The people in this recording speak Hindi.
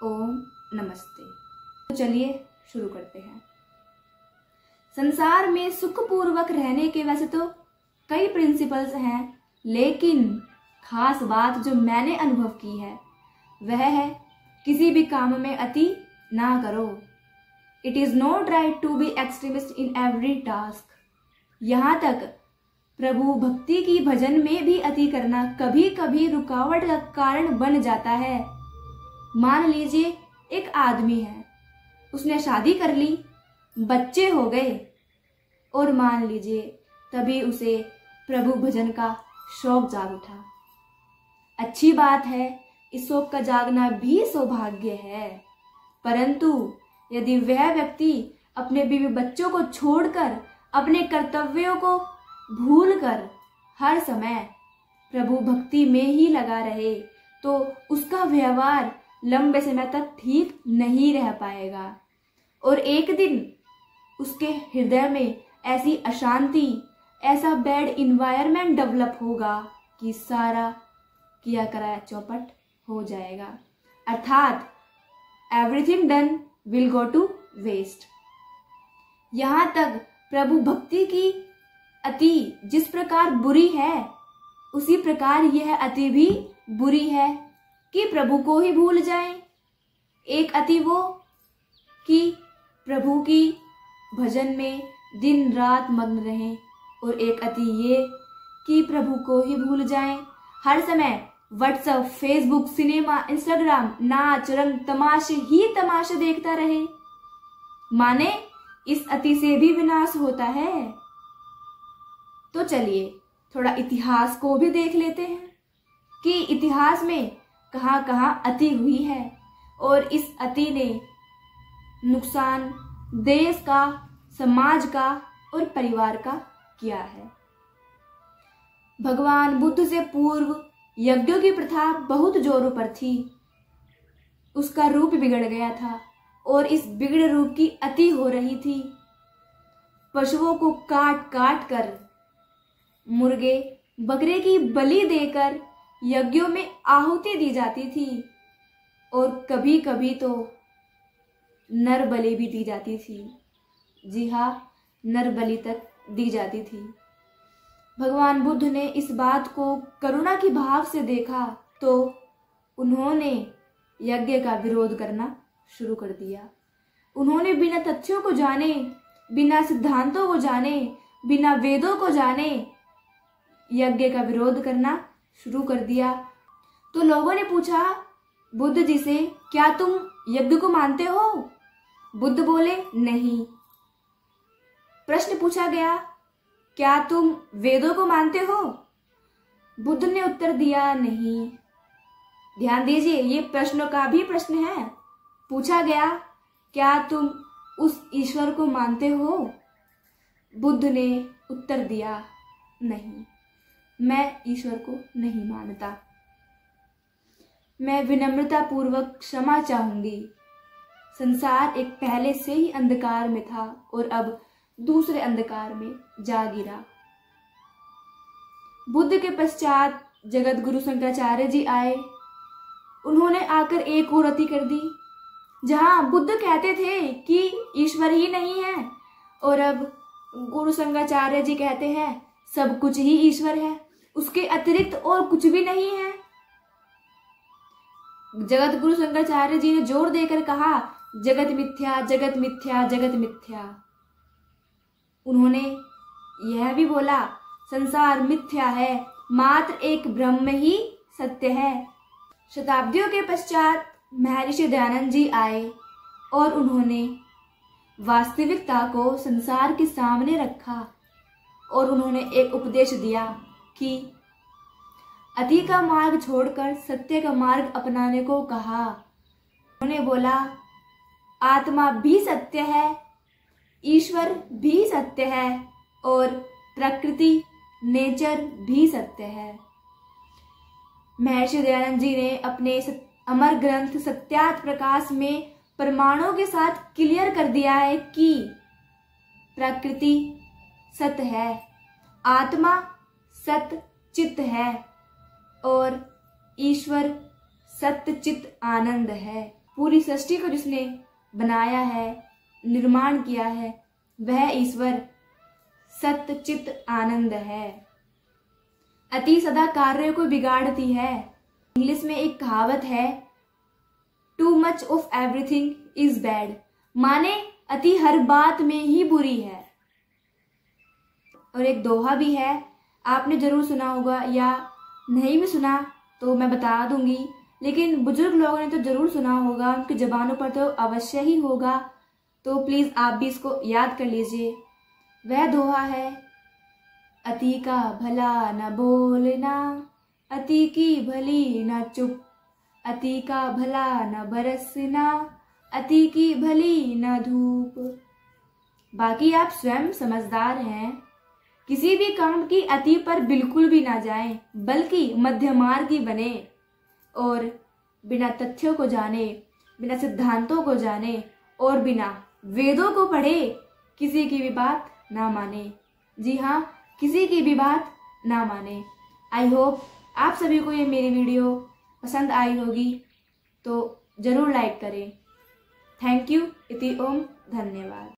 ओम नमस्ते। तो चलिए शुरू करते हैं। संसार में सुखपूर्वक रहने के वैसे तो कई प्रिंसिपल्स हैं, लेकिन खास बात जो मैंने अनुभव की है वह है किसी भी काम में अति ना करो। It is not right to be extremist in every task. यहाँ तक प्रभु भक्ति की भजन में भी अति करना कभी कभी रुकावट का कारण बन जाता है। मान लीजिए एक आदमी है, उसने शादी कर ली, बच्चे हो गए और मान लीजिए तभी उसे प्रभु भजन का शौक जाग उठा। अच्छी बात है, इस शौक का जागना भी सौभाग्य है, परंतु यदि वह व्यक्ति अपने बीवी बच्चों को छोड़कर अपने कर्तव्यों को भूलकर हर समय प्रभु भक्ति में ही लगा रहे तो उसका व्यवहार लंबे समय तक ठीक नहीं रह पाएगा और एक दिन उसके हृदय में ऐसी अशांति, ऐसा बैड इन्वायरमेंट डेवलप होगा कि सारा किया कराया चौपट हो जाएगा, अर्थात everything done will go to waste. यहाँ तक प्रभु भक्ति की अति जिस प्रकार बुरी है, उसी प्रकार यह अति भी बुरी है कि प्रभु को ही भूल जाएं। एक अति वो कि प्रभु की भजन में दिन रात मग्न रहें और एक अति ये कि प्रभु को ही भूल जाएं। हर समय व्हाट्सएप, फेसबुक, सिनेमा, इंस्टाग्राम, नाच रंग तमाशे ही तमाशे देखता रहे। माने इस अति से भी विनाश होता है। तो चलिए थोड़ा इतिहास को भी देख लेते हैं कि इतिहास में कहाँ कहाँ अति हुई है और इस अति ने नुकसान देश का, समाज का और परिवार का किया है। भगवान बुद्ध से पूर्व यज्ञों की प्रथा बहुत जोरों पर थी। उसका रूप बिगड़ गया था और इस बिगड़े रूप की अति हो रही थी। पशुओं को काट काट कर, मुर्गे बकरे की बलि देकर यज्ञों में आहुति दी जाती थी और कभी कभी तो नर बलि भी दी जाती थी। जी हाँ, नर बलि तक दी जाती थी। भगवान बुद्ध ने इस बात को करुणा की भाव से देखा तो उन्होंने यज्ञ का विरोध करना शुरू कर दिया। उन्होंने बिना तथ्यों को जाने, बिना सिद्धांतों को जाने, बिना वेदों को जाने यज्ञ का विरोध करना शुरू कर दिया। तो लोगों ने पूछा बुद्ध जी से, क्या तुम यज्ञ को मानते हो? बुद्ध बोले, नहीं। प्रश्न पूछा गया, क्या तुम वेदों को मानते हो? बुद्ध ने उत्तर दिया, नहीं। ध्यान दीजिए, ये प्रश्नों का भी प्रश्न है। पूछा गया, क्या तुम उस ईश्वर को मानते हो? बुद्ध ने उत्तर दिया, नहीं, मैं ईश्वर को नहीं मानता। मैं विनम्रता पूर्वक क्षमा चाहूंगी। संसार एक पहले से ही अंधकार में था और अब दूसरे अंधकार में जा गिरा। बुद्ध के पश्चात जगत गुरु शंकराचार्य जी आए। उन्होंने आकर एक और अति कर दी। जहां बुद्ध कहते थे कि ईश्वर ही नहीं है और अब गुरु शंकराचार्य जी कहते हैं सब कुछ ही ईश्वर है, उसके अतिरिक्त और कुछ भी नहीं है। जगत गुरु शंकराचार्य जी ने जोर देकर कहा, जगत मिथ्या, जगत मिथ्या, जगत मिथ्या। उन्होंने यह भी बोला, संसार मिथ्या है, मात्र एक ब्रह्म ही सत्य है। शताब्दियों के पश्चात महर्षि दयानंद जी आए और उन्होंने वास्तविकता को संसार के सामने रखा और उन्होंने एक उपदेश दिया कि अति का मार्ग छोड़कर सत्य का मार्ग अपनाने को कहा। उन्होंने बोला, आत्मा भी सत्य है, ईश्वर भी सत्य है और प्रकृति, नेचर भी सत्य है। महर्षि दयानंद जी ने अपने अमर ग्रंथ सत्यार्थ प्रकाश में प्रमाणों के साथ क्लियर कर दिया है कि प्रकृति सत्य है, आत्मा सत्य चित्त है और ईश्वर सत्य चित्त आनंद है। पूरी सृष्टि को जिसने बनाया है, निर्माण किया है, वह ईश्वर सत्य चित्त आनंद है। अति सदा कार्य को बिगाड़ती है। इंग्लिश में एक कहावत है, too much of everything is bad, माने अति हर बात में ही बुरी है। और एक दोहा भी है, आपने जरूर सुना होगा, या नहीं भी सुना तो मैं बता दूंगी, लेकिन बुजुर्ग लोगों ने तो जरूर सुना होगा, उनकी जबानों पर तो अवश्य ही होगा, तो प्लीज आप भी इसको याद कर लीजिए। वह दोहा है, अति का भला न बोलना, अति की भली न चुप, अति का भला न बरसना, अति की भली न धूप। बाकी आप स्वयं समझदार हैं, किसी भी काम की अति पर बिल्कुल भी ना जाएं, बल्कि मध्यमार्गी बने और बिना तथ्यों को जाने, बिना सिद्धांतों को जाने और बिना वेदों को पढ़े किसी की भी बात ना माने। जी हाँ, किसी की भी बात ना माने। आई होप आप सभी को ये मेरी वीडियो पसंद आई होगी, तो जरूर लाइक करें। Thank you. इति ओम। धन्यवाद।